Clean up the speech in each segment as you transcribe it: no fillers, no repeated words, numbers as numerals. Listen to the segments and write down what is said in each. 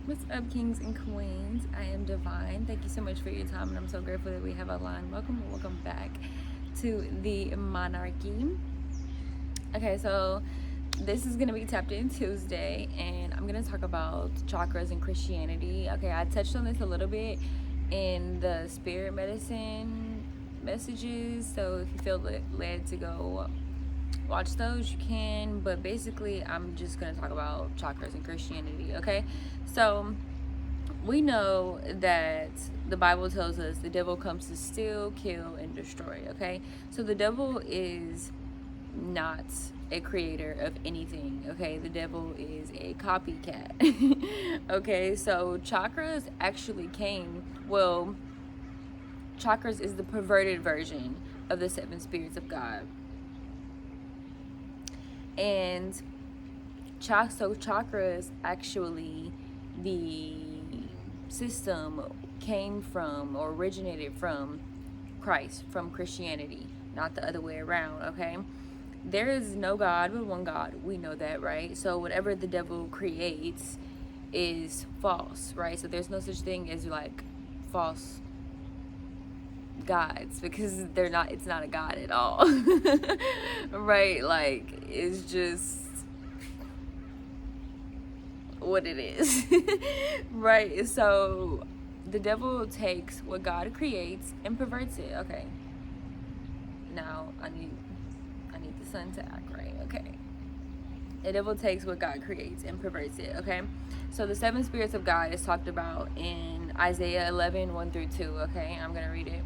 What's up, kings and queens? I am Divine. Thank you so much for your time, and I'm so grateful that we have a line. Welcome back to the monarchy. Okay, so this is gonna be Tapped In Tuesday, and I'm gonna talk about chakras and Christianity. Okay, I touched on this a little bit in the spirit medicine messages, so if you feel led to go watch those, you can, but basically I'm just going to talk about chakras and Christianity. Okay, so we know that the Bible tells us the devil comes to steal, kill, and destroy. Okay, so the devil is not a creator of anything. Okay, the devil is a copycat. Okay, so chakras actually came, well, chakras is the perverted version of the 7 spirits of God. And so chakras, actually, the system came from or originated from Christ, from Christianity, not the other way around. Okay, there is no God but one God. We know that, right? So whatever the devil creates is false, right? So there's no such thing as like false gods, because they're not, it's not a god at all. Right? Like, it's just what it is. Right? So the devil takes what God creates and perverts it. Okay, now I need the sun to act right. Okay, the devil takes what God creates and perverts it. Okay, so the 7 spirits of God is talked about in Isaiah 11, 1 through 2. Okay, I'm gonna read it.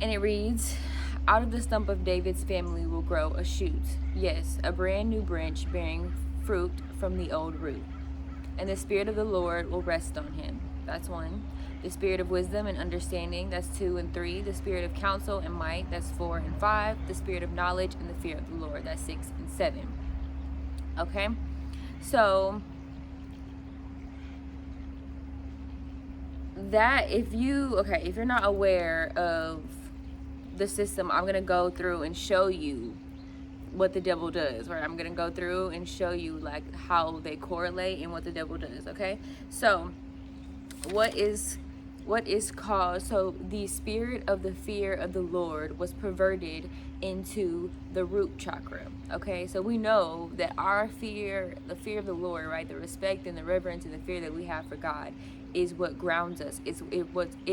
And it reads, "Out of the stump of David's family will grow a shoot, yes, a brand new branch bearing fruit from the old root. And the Spirit of the Lord will rest on him." That's 1. The Spirit of wisdom and understanding, that's 2 and 3. The Spirit of counsel and might, that's 4 and 5. The Spirit of knowledge and the fear of the Lord, that's 6 and 7. Okay, so that, if you're not aware of the system, I'm gonna go through and show you what the devil does, right? I'm gonna go through and show you like how they correlate and what the devil does. Okay, so what is called, so the spirit of the fear of the Lord was perverted into the root chakra. Okay, so we know that our fear, the fear of the Lord, right, the respect and the reverence and the fear that we have for God is what grounds us. It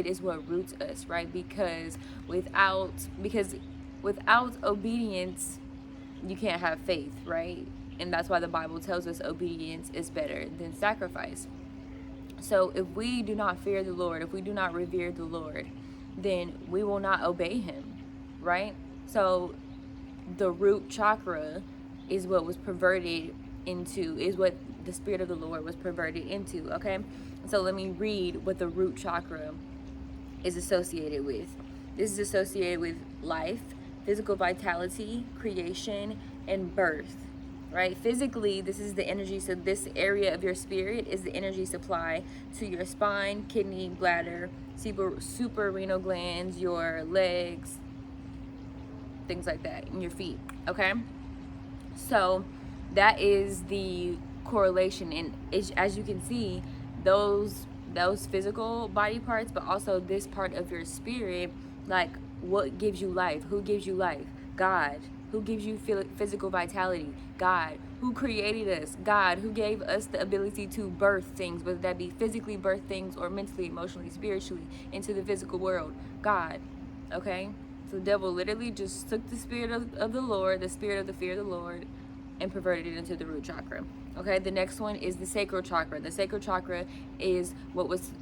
is what roots us, right? Because without obedience, you can't have faith, right? And that's why the Bible tells us obedience is better than sacrifice. So if we do not fear the Lord, if we do not revere the Lord, then we will not obey him, right? So the root chakra is what was perverted into, is what the Spirit of the Lord was perverted into. Okay, so let me read what the root chakra is associated with. This is associated with life, physical vitality, creation, and birth. Right? Physically, this is the energy. So this area of your spirit is the energy supply to your spine, kidney, bladder, suprarenal glands, your legs, things like that, and your feet. Okay, so that is the correlation. And as you can see, those physical body parts, but also this part of your spirit, like what gives you life? Who gives you life? God. Who gives you physical vitality? God. Who created us? God. Who gave us the ability to birth things, whether that be physically birth things or mentally, emotionally, spiritually into the physical world? God. Okay, so the devil literally just took the spirit of the Lord, the spirit of the fear of the Lord, and perverted it into the root chakra. Okay, the next one is the sacral chakra. The sacral chakra is what was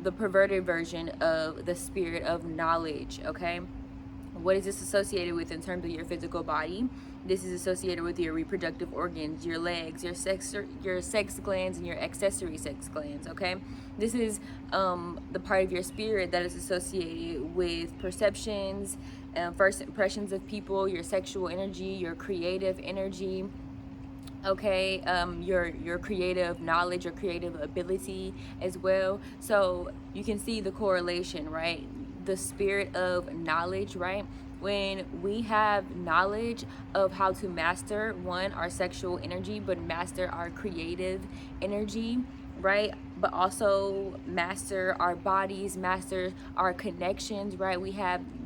the perverted version of the spirit of knowledge. Okay, what is this associated with in terms of your physical body? This is associated with your reproductive organs, your legs, your sex glands, and your accessory sex glands. Okay, this is the part of your spirit that is associated with perceptions, first impressions of people, your sexual energy, your creative energy. Okay, your creative knowledge, your creative ability as well. So you can see the correlation, right? The spirit of knowledge, right? When we have knowledge of how to master, one, our sexual energy, but master our creative energy, right? But also master our bodies, master our connections, right?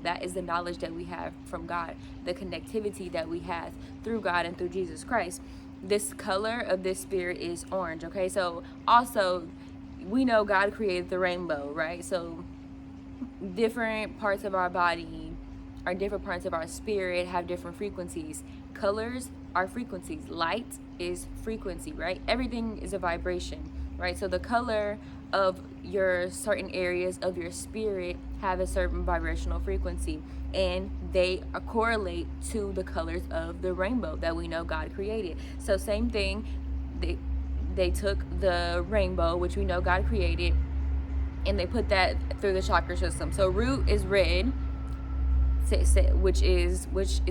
That is the knowledge that we have from God, the connectivity that we have through God and through Jesus Christ. This color of this spirit is orange, okay? So also, we know God created the rainbow, right? So different parts of our body or different parts of our spirit have different frequencies. Colors are frequencies. Light is frequency, right? Everything is a vibration, right? So the color of your certain areas of your spirit have a certain vibrational frequency, and they correlate to the colors of the rainbow that we know God created. So same thing, they took the rainbow, which we know God created, and they put that through the chakra system. So root is red, which is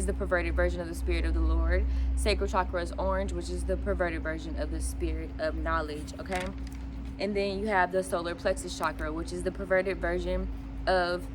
the perverted version of the spirit of the Lord. Sacral chakra is orange, which is the perverted version of the spirit of knowledge, okay? And then you have the solar plexus chakra, which is the perverted version of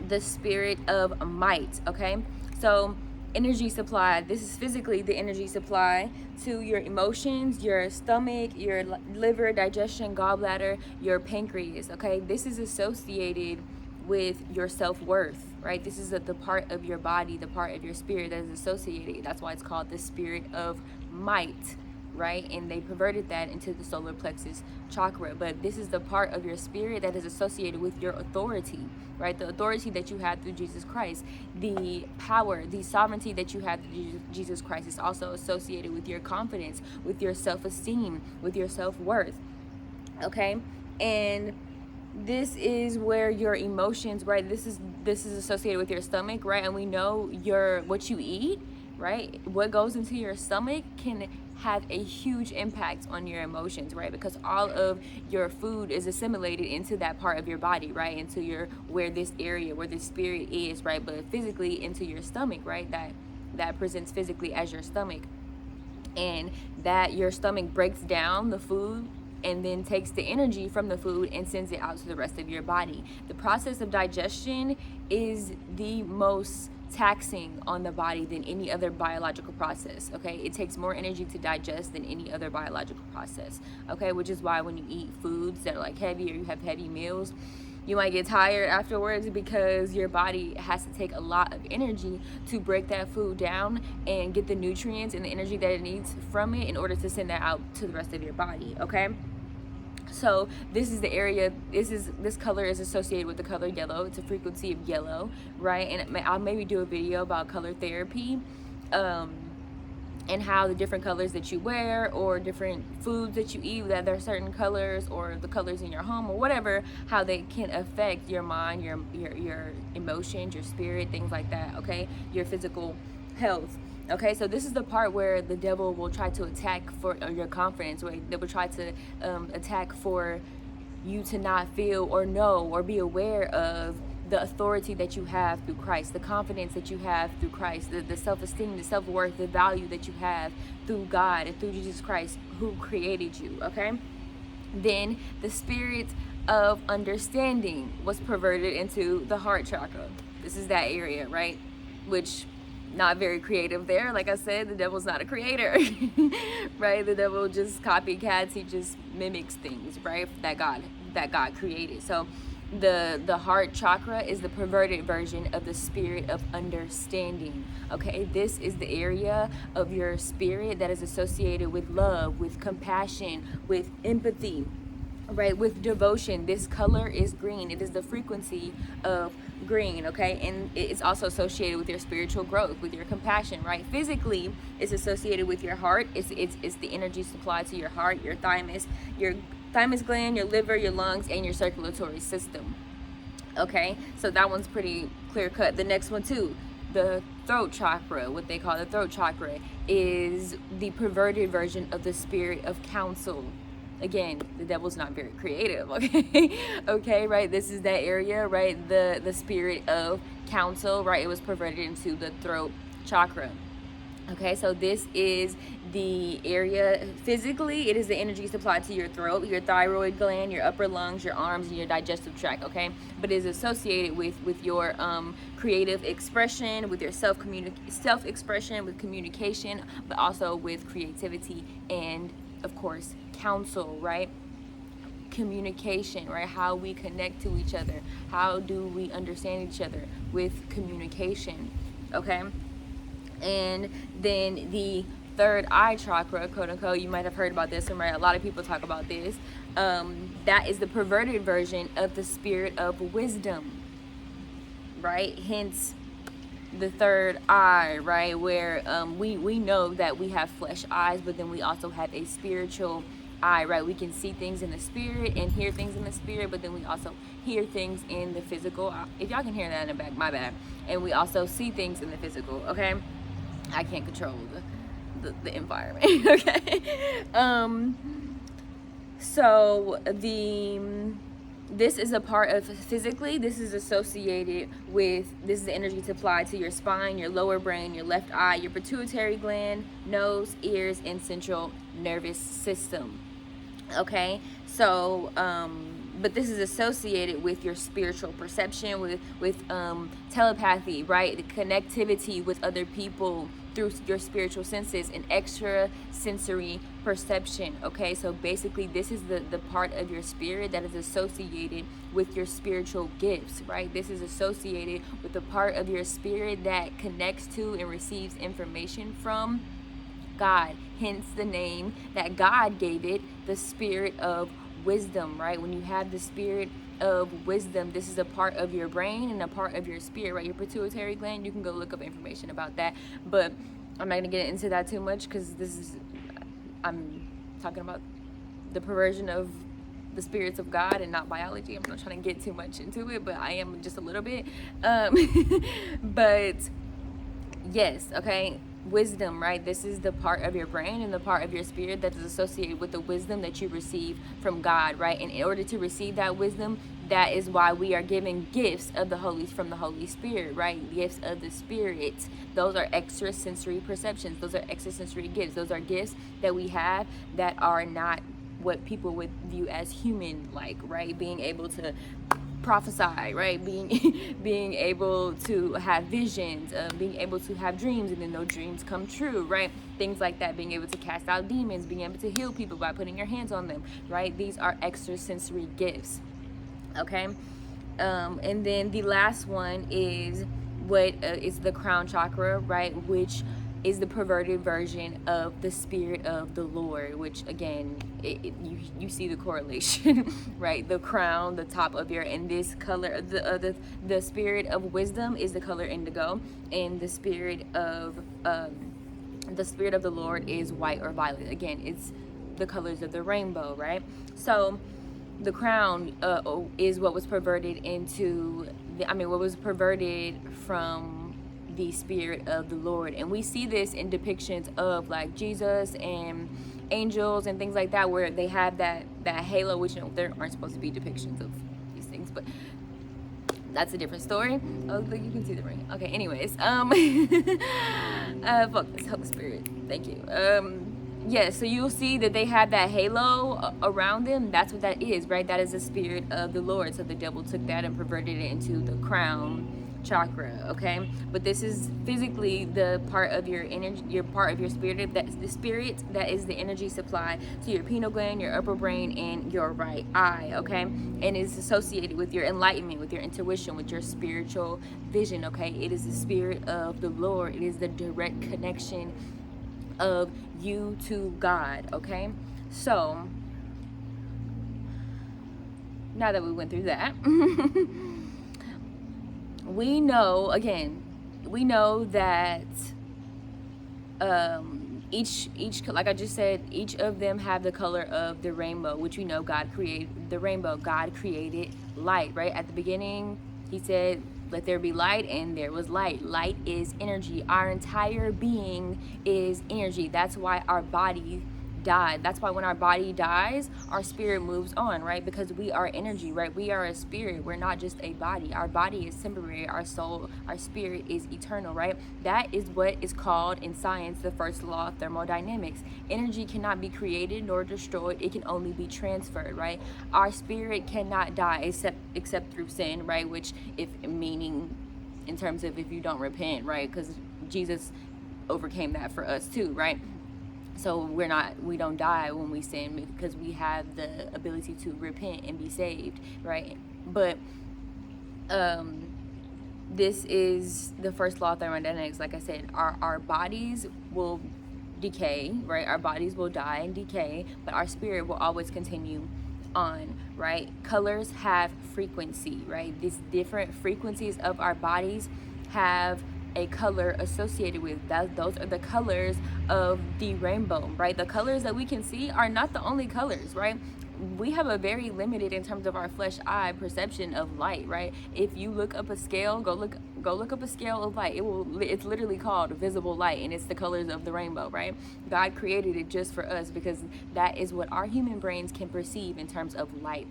the spirit of might, okay? So energy supply, this is physically the energy supply to your emotions, your stomach, your liver, digestion, gallbladder, your pancreas, okay? This is associated with your self-worth, right? This is the part of your body, the part of your spirit that is associated. That's why it's called the spirit of might, right? And they perverted that into the solar plexus chakra. But this is the part of your spirit that is associated with your authority, right? The authority that you have through Jesus Christ, the power, the sovereignty that you have through Jesus Christ is also associated with your confidence, with your self-esteem, with your self-worth, okay? And this is where your emotions, right? This is associated with your stomach, right? And we know what you eat, right? What goes into your stomach can have a huge impact on your emotions, right? Because all of your food is assimilated into that part of your body, right? Into where this spirit is, right? But physically into your stomach, right? That presents physically as your stomach, and that your stomach breaks down the food and then takes the energy from the food and sends it out to the rest of your body. The process of digestion is the most taxing on the body than any other biological process, okay? It takes more energy to digest than any other biological process, okay? Which is why when you eat foods that are like heavy, or you have heavy meals, you might get tired afterwards, because your body has to take a lot of energy to break that food down and get the nutrients and the energy that it needs from it in order to send that out to the rest of your body, okay? So this is the area, this color is associated with the color yellow. It's a frequency of yellow, right? And I'll maybe do a video about color therapy, and how the different colors that you wear, or different foods that you eat, that there are certain colors, or the colors in your home, or whatever, how they can affect your mind, your emotions, your spirit, things like that, okay? Your physical health. Okay, so this is the part where the devil will try to attack for your confidence, right? They will try to attack for you to not feel or know or be aware of the authority that you have through Christ, the confidence that you have through Christ, the self-esteem, the self-worth, the value that you have through God and through Jesus Christ, who created you, okay? Then the spirit of understanding was perverted into the heart chakra. This is that area, right? Which, not very creative there. Like I said, the devil's not a creator, right? The devil just copycats. He just mimics things, right? That God created. So the heart chakra is the perverted version of the spirit of understanding, okay? This is the area of your spirit that is associated with love, with compassion, with empathy, right? With devotion. This color is green. It is the frequency of green, okay? And it's also associated with your spiritual growth, with your compassion, right? Physically, it's associated with your heart. It's the energy supply to your heart, your thymus gland, your liver, your lungs, and your circulatory system, okay? So that one's pretty clear cut. The next one too, the throat chakra, what they call the throat chakra, is the perverted version of the spirit of counsel. Again, the devil's not very creative, okay? Okay, right? This is that area, right? The spirit of counsel, right? It was perverted into the throat chakra. Okay, so this is the area, physically, it is the energy supplied to your throat, your thyroid gland, your upper lungs, your arms, and your digestive tract, okay? But it is associated with your creative expression, with your self-expression, with communication, but also with creativity and, of course, counsel, right? Communication, right? How we connect to each other. How do we understand each other? With communication, okay? And then the third eye chakra, quote unquote, you might have heard about this one, right? A lot of people talk about this. That is the perverted version of the spirit of wisdom, right? Hence the third eye, right? Where we know that we have flesh eyes, but then we also have a spiritual eye, right? We can see things in the spirit and hear things in the spirit, but then we also hear things in the physical. If y'all can hear that in the back, my bad. And we also see things in the physical, okay? I can't control the environment, okay? So this is a part of physically, this is associated with, this is the energy supplied to your spine, your lower brain, your left eye, your pituitary gland, nose, ears, and central nervous system, okay? So but this is associated with your spiritual perception, with telepathy, right? The connectivity with other people through your spiritual senses and extra sensory perception, okay? So basically this is the part of your spirit that is associated with your spiritual gifts, right? This is associated with the part of your spirit that connects to and receives information from God, hence the name that God gave it, the spirit of wisdom, right? When you have the spirit of wisdom, this is a part of your brain and a part of your spirit, right? Your pituitary gland, you can go look up information about that, but I'm not gonna get into that too much because I'm talking about the perversion of the spirits of God and not biology. I'm not trying to get too much into it, but I am just a little bit. But yes, okay, wisdom, right? This is the part of your brain and the part of your spirit that is associated with the wisdom that you receive from God, right? And in order to receive that wisdom, that is why we are given gifts of from the Holy Spirit, right? Gifts of the Spirit. Those are extrasensory perceptions. Those are extrasensory gifts. Those are gifts that we have that are not what people would view as human-like, right? Being able to prophesy, right? Being able to have visions, being able to have dreams and then those dreams come true, right? Things like that. Being able to cast out demons, being able to heal people by putting your hands on them, right? These are extrasensory gifts, okay? And then the last one is is the crown chakra, right? Which is the perverted version of the spirit of the Lord, which again, you see the correlation, right? The crown, the top of your, and this color, the spirit of wisdom is the color indigo, and the spirit of the Lord is white or violet. Again, it's the colors of the rainbow, right? So the crown is what was perverted what was perverted from the spirit of the Lord. And we see this in depictions of like Jesus and angels and things like that, where they have that halo, which there aren't supposed to be depictions of these things, but that's a different story. Oh, look, you can see the ring. Okay, anyways, focus, Holy Spirit, thank you. So you'll see that they have that halo around them. That's what that is, right? That is the spirit of the Lord. So the devil took that and perverted it into the crown chakra, okay? But this is physically the part of your energy, your part of your spirit, that's the spirit that is the energy supply to your pineal gland, your upper brain, and your right eye, okay? And is associated with your enlightenment, with your intuition, with your spiritual vision, okay? It is the spirit of the Lord. It is the direct connection of you to God, okay? So now that we went through that, we know that each, like I just said, each of them have the color of the rainbow, which we know God created the rainbow. God created light, right? At the beginning, he said, let there be light, and there was light. Light is energy. Our entire being is energy. That's why our body died. That's why when our body dies, our spirit moves on, right? Because we are energy, right? We are a spirit. We're not just a body. Our body is temporary. Our soul, our spirit is eternal, right? That is what is called in science the first law of thermodynamics. Energy cannot be created nor destroyed. It can only be transferred, right? Our spirit cannot die except through sin, right? Which, if meaning in terms of if you don't repent, right? Because Jesus overcame that for us too, right? So we don't die when we sin because we have the ability to repent and be saved, right? But this is the first law of thermodynamics. Like I said, our bodies will decay, right? Our bodies will die and decay, but our spirit will always continue on, right? Colors have frequency, right? These different frequencies of our bodies have a color associated with that. Those are the colors of the rainbow, right? The colors that we can see are not the only colors, right? We have a very limited, in terms of our flesh eye, perception of light, right? If you look up a scale, go look up a scale of light. It's literally called visible light, and it's the colors of the rainbow, right? God created it just for us because that is what our human brains can perceive in terms of light,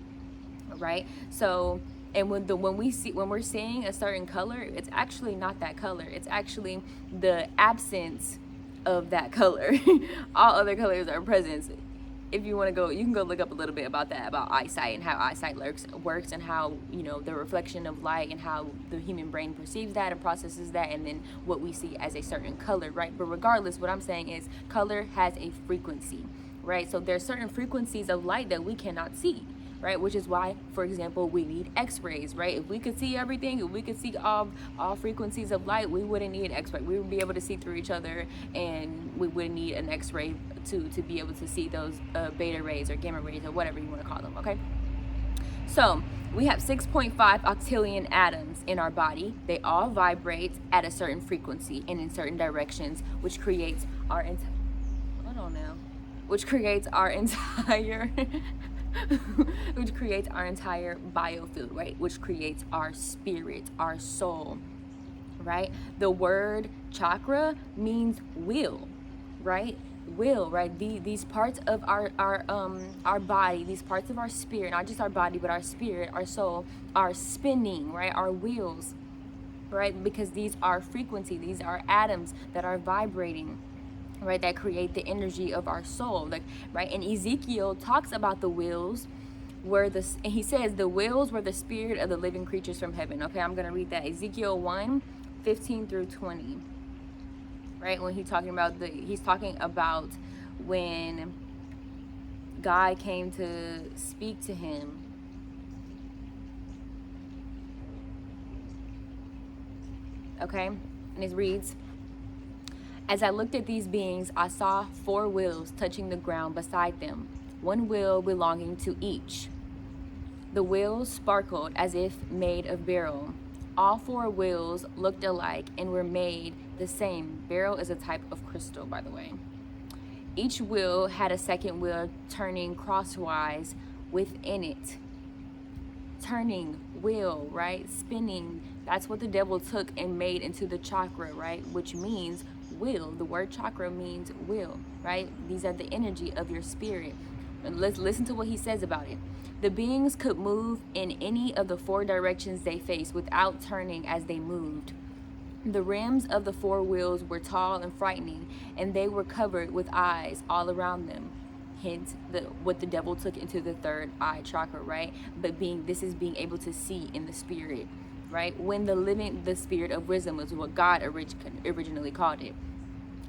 right? So, and when we're seeing a certain color, it's actually not that color. It's actually the absence of that color. All other colors are present. If you want to go, you can go look up a little bit about that, about eyesight and how eyesight works and how, the reflection of light and how the human brain perceives that and processes that, and then what we see as a certain color, right? But regardless, what I'm saying is color has a frequency, right? So there's certain frequencies of light that we cannot see, right? Which is why, for example, we need x-rays, right? If we could see everything, if we could see all frequencies of light, we wouldn't need an x-ray. We would be able to see through each other, and we wouldn't need an x-ray to be able to see those beta rays or gamma rays or whatever you want to call them, okay? So we have 6.5 octillion atoms in our body. They all vibrate at a certain frequency and in certain directions, which creates our entire which creates our entire biofield, right? Which creates our spirit, our soul, right? The word chakra means will, right? Will, right? These parts of our body, these parts of our spirit, not just our body, but our spirit, our soul, are spinning, right? Our wheels, right? Because these are frequency, these are atoms that are vibrating, right? That create the energy of our soul, like, right? And Ezekiel talks about the wheels and he says the wheels were the spirit of the living creatures from heaven. Okay, I'm gonna read that. Ezekiel 1:15 through 20. Right, when he's talking about when God came to speak to him. Okay, and it reads, "As I looked at these beings, I saw 4 wheels touching the ground beside them, one wheel belonging to each. The wheels sparkled as if made of beryl. All 4 wheels looked alike and were made the same." Beryl is a type of crystal, by the way. "Each wheel had a second wheel turning crosswise within it." Turning, wheel, right? Spinning. That's what the devil took and made into the chakra, right? Which means will. The word chakra means will, right? These are the energy of your spirit. And let's listen to what he says about it. "The beings could move in any of the 4 directions they faced without turning as they moved. The rims of the 4 wheels were tall and frightening, and they were covered with eyes all around them." Hence, what the devil took into the 3rd eye chakra, right? But this is being able to see in the spirit, right? When the spirit of wisdom was what God originally called it.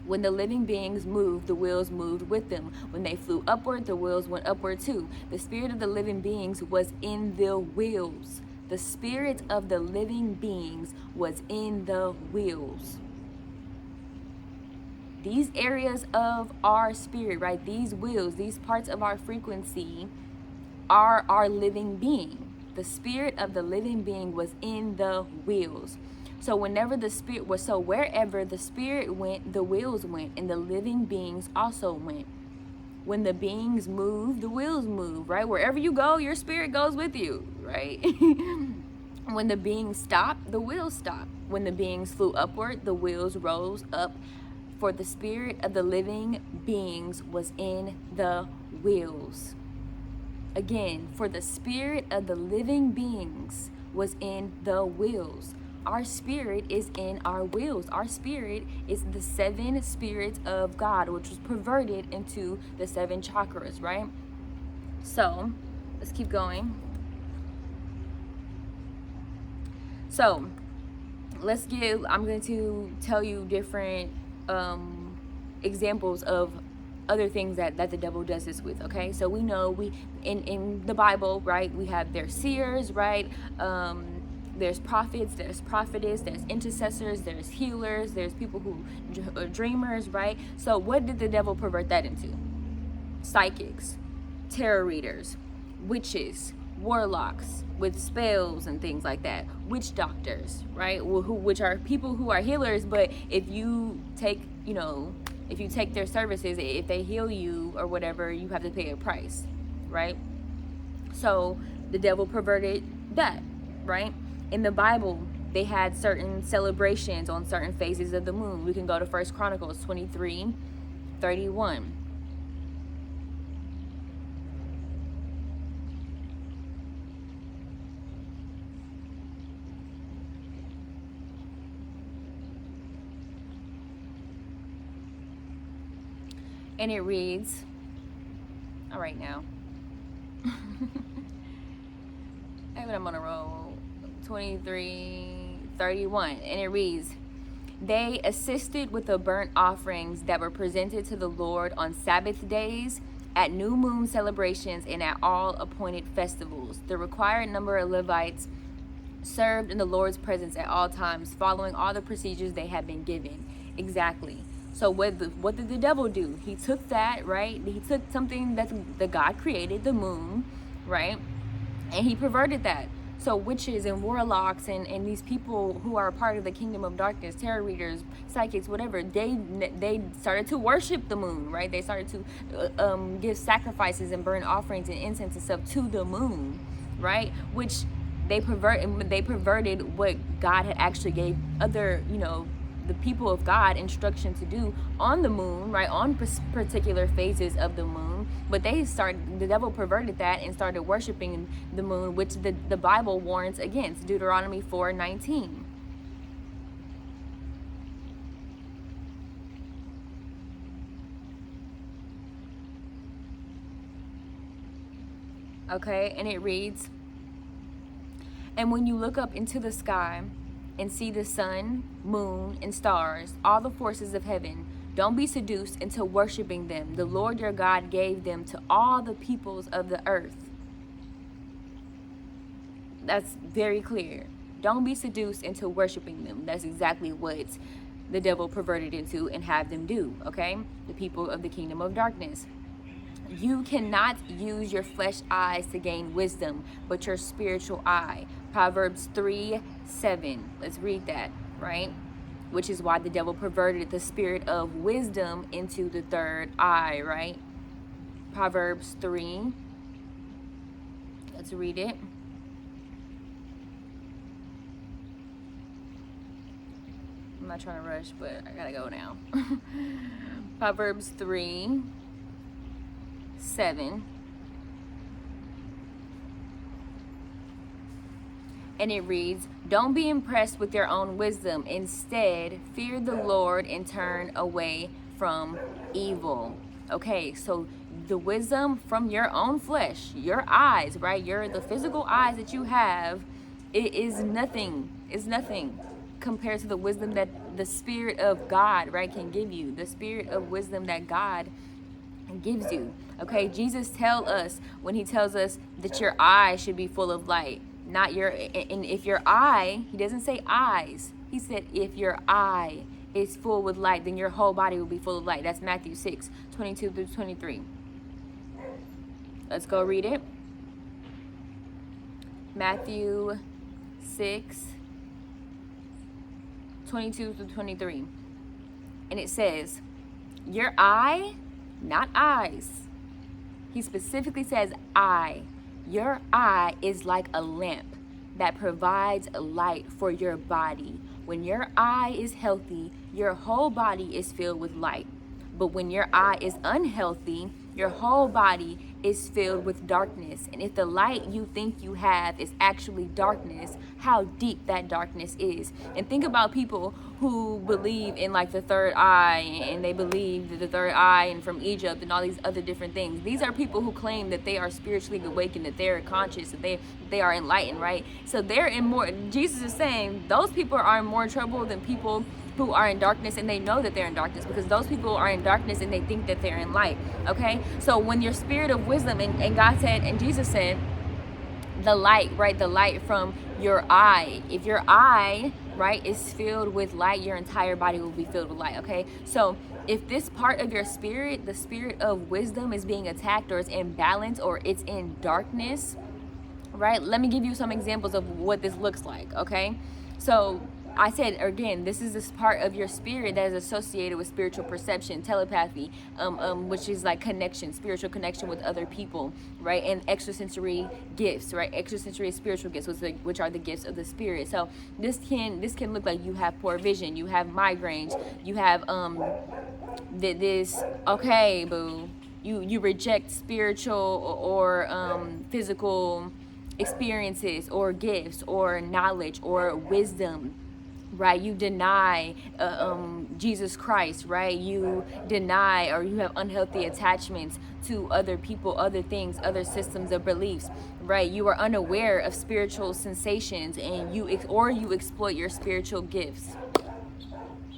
"When the living beings moved, the wheels moved with them. When they flew upward, the wheels went upward too. The spirit of the living beings was in the wheels." The spirit of the living beings was in the wheels. These areas of our spirit, right? These wheels, these parts of our frequency are our living being. The spirit of the living being was in the wheels. So wherever the spirit went, the wheels went, and the living beings also went. When the beings move, the wheels move, right? Wherever you go, your spirit goes with you, right? When the beings stopped, the wheels stopped. When the beings flew upward, the wheels rose up For the spirit of the living beings was in the wheels. Again, for the spirit of the living beings was in the wheels. Our spirit is in our wheels. Our spirit is the 7 spirits of God, which was perverted into the 7 chakras, right? So, let's keep going. So, I'm going to tell you different examples of other things that the devil does this with, okay? So we know in the Bible, right, we have their seers, right? There's prophets, there's prophetess, there's intercessors, there's healers, there's people who dreamers, right? So what did the devil pervert that into? Psychics, tarot readers, witches, warlocks with spells and things like that, witch doctors, right? Which are people who are healers, but if you take their services, if they heal you or whatever, you have to pay a price, right? So the devil perverted that, right? In the Bible, they had certain celebrations on certain phases of the moon. We can go to 1 Chronicles 23:31. And it reads, all right now, I'm on a roll, 23:31, and it reads, they assisted with the burnt offerings that were presented to the Lord on Sabbath days, at new moon celebrations, and at all appointed festivals. The required number of Levites served in the Lord's presence at all times, following all the procedures they had been given. Exactly. So what did the devil do? He took that, right? He took something that the God created, the moon, right? And he perverted that. So witches and warlocks and these people who are a part of the kingdom of darkness, tarot readers, psychics, whatever, they started to worship the moon, right? They started to give sacrifices and burn offerings and incense and stuff to the moon, right? Which they perverted what God had actually gave other, the people of God instruction to do on the moon, right, on particular phases of the moon. But the devil perverted that and started worshiping the moon, which the Bible warns against, Deuteronomy 4:19. Okay, and it reads, and when you look up into the sky and see the sun, moon, and stars, all the forces of heaven, don't be seduced into worshiping them. The Lord your God gave them to all the peoples of the earth. That's very clear. Don't be seduced into worshiping them. That's exactly what the devil perverted into and have them do, okay? The people of the kingdom of darkness. You cannot use your flesh eyes to gain wisdom, but your spiritual eye. Proverbs 3:7. Let's read that, right? Which is why the devil perverted the spirit of wisdom into the third eye, right? Proverbs 3. Let's read it. I'm not trying to rush, but I gotta go now. Proverbs 3:7. And it reads, don't be impressed with your own wisdom. Instead, fear the Lord and turn away from evil. Okay, so the wisdom from your own flesh, your eyes, right? The physical eyes that you have, it is nothing. It's nothing compared to the wisdom that the Spirit of God, right, can give you. The spirit of wisdom that God gives you. Okay, Jesus tells us when he tells us that your eye should be full of light. Not your, and if your eye, he doesn't say eyes. He said if your eye is full with light, then your whole body will be full of light. That's Matthew 6:22-23. Let's go read it. Matthew 6:22-23. And it says, your eye, not eyes. He specifically says eye. Your eye is like a lamp that provides light for your body. When your eye is healthy, your whole body is filled with light. But when your eye is unhealthy, your whole body is filled with darkness. And if the light you think you have is actually darkness, how deep that darkness is. And think about people who believe in like the third eye, and they believe that the third eye and from Egypt and all these other different things. These are people who claim that they are spiritually awakened, that they're conscious, that they are enlightened, right? So they're in more, Jesus is saying those people are in more trouble than people who are in darkness and they know that they're in darkness, because those people are in darkness and they think that they're in light. Okay, so when your spirit of wisdom, and God said, and Jesus said, the light, right, the light from your eye, if your eye, right, is filled with light, your entire body will be filled with light. Okay, so if this part of your spirit, the spirit of wisdom, is being attacked, or it's imbalanced, or it's in darkness, right, let me give you some examples of what this looks like. Okay, so I said again, this is this part of your spirit that is associated with spiritual perception, telepathy, which is like connection, spiritual connection with other people, right? And extrasensory gifts, right? Extrasensory spiritual gifts, which are the gifts of the spirit. So this can look like you have poor vision, you have migraines, you have this. Okay, boo, you reject spiritual or physical experiences or gifts or knowledge or wisdom, right? You deny Jesus Christ, right? You deny, or you have unhealthy attachments to other people, other things, other systems of beliefs, right? You are unaware of spiritual sensations, and you exploit your spiritual gifts.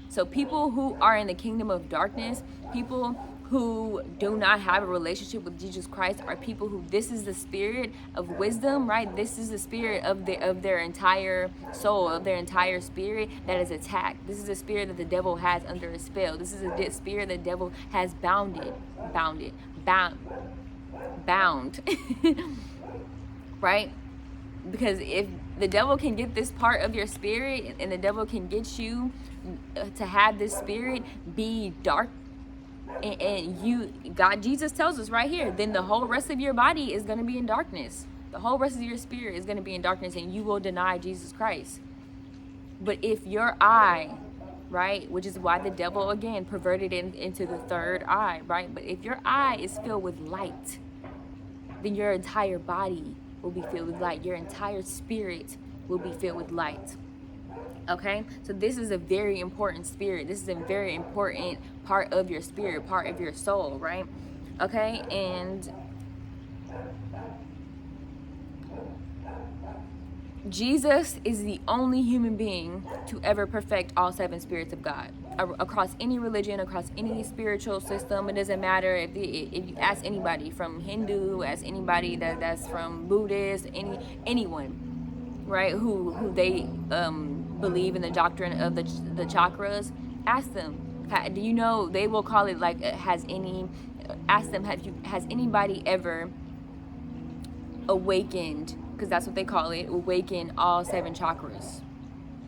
So people who are in the kingdom of darkness, people who do not have a relationship with Jesus Christ, are people who, this is the spirit of wisdom, right? This is the spirit of their entire soul, of their entire spirit that is attacked. This is the spirit that the devil has under a spell. This is a spirit the devil has bound, right? Because if the devil can get this part of your spirit, and the devil can get you to have this spirit be dark, and Jesus tells us right here, then the whole rest of your body is going to be in darkness. The whole rest of your spirit is going to be in darkness, and you will deny Jesus Christ. But if your eye, right, which is why the devil again perverted into the third eye, right? But if your eye is filled with light, then your entire body will be filled with light. Your entire spirit will be filled with light. Okay, so this is a very important spirit. This is a very important part of your spirit, part of your soul, right? Okay, and Jesus is the only human being to ever perfect all 7 spirits of God. Across any religion, across any spiritual system, it doesn't matter if you ask anybody from Hindu, ask anybody that's from Buddhist, anyone, right, who they believe in the doctrine of the chakras, ask them, do you know, they will call it like, ask them, has anybody ever awakened, because that's what they call it, awaken all 7 chakras?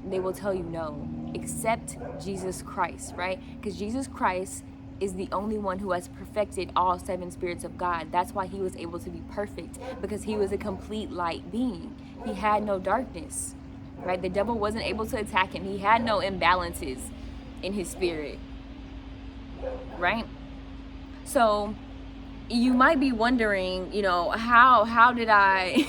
They will tell you no, except Jesus Christ, right? Because Jesus Christ is the only one who has perfected all 7 spirits of God. That's why he was able to be perfect, because he was a complete light being. He had no darkness, right? The devil wasn't able to attack him. He had no imbalances in his spirit, right? So you might be wondering, you know, how did I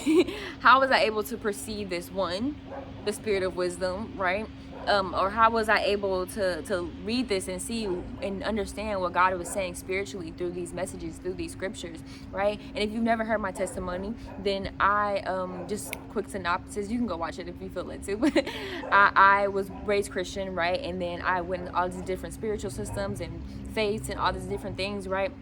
how was I able to perceive this one, the spirit of wisdom, right? Or how was I able to read this and see and understand what God was saying spiritually through these messages, through these scriptures, right? And if you've never heard my testimony, then I just quick synopsis, you can go watch it if you feel it too. But I was raised Christian, right? And then I went in all these different spiritual systems and faiths and all these different things, right?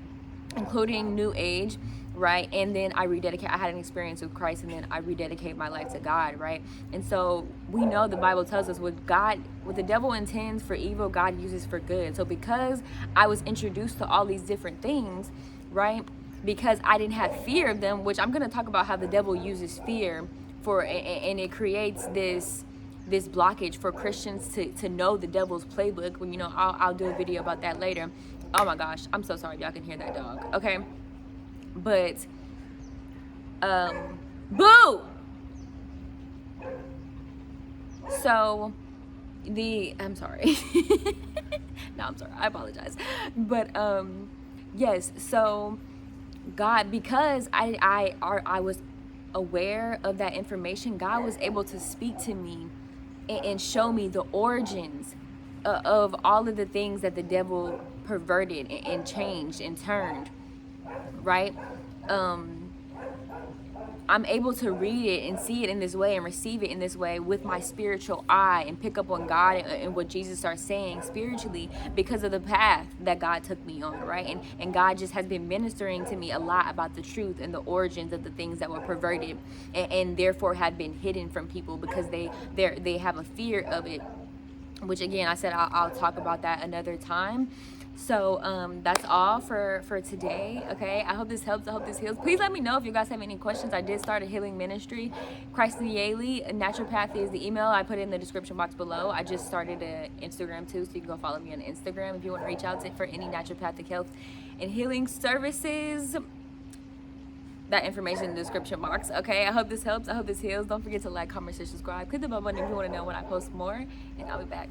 Including New Age, right? And then I had an experience with Christ, and then I rededicate my life to God, right? And so we know the Bible tells us what the devil intends for evil, God uses for good. So because I was introduced to all these different things, right? Because I didn't have fear of them, which I'm going to talk about how the devil uses fear and it creates this blockage for Christians to know the devil's playbook. When, you know, I'll do a video about that later. Oh my gosh, I'm so sorry y'all can hear that dog. Okay, but boo. So I'm sorry. No, I'm sorry. I apologize. But yes, so God, because I was aware of that information, God was able to speak to me and show me the origins of all of the things that the devil perverted and changed and turned, right? I'm able to read it and see it in this way and receive it in this way with my spiritual eye and pick up on God and what Jesus starts saying spiritually because of the path that God took me on, right? And God just has been ministering to me a lot about the truth and the origins of the things that were perverted and therefore had been hidden from people because they have a fear of it, which again, I said I'll talk about that another time. So that's all for today. Okay, I hope this helps. I hope this heals. Please let me know if you guys have any questions. I did start a healing ministry. Nayeli, naturopath is the email. I put it in the description box below. I just started an Instagram too, so you can go follow me on Instagram if you want to reach out to for any naturopathic health and healing services. That information in the description box. Okay, I hope this helps. I hope this heals. Don't forget to like, comment, share, subscribe. Click the bell button if you want to know when I post more, and I'll be back.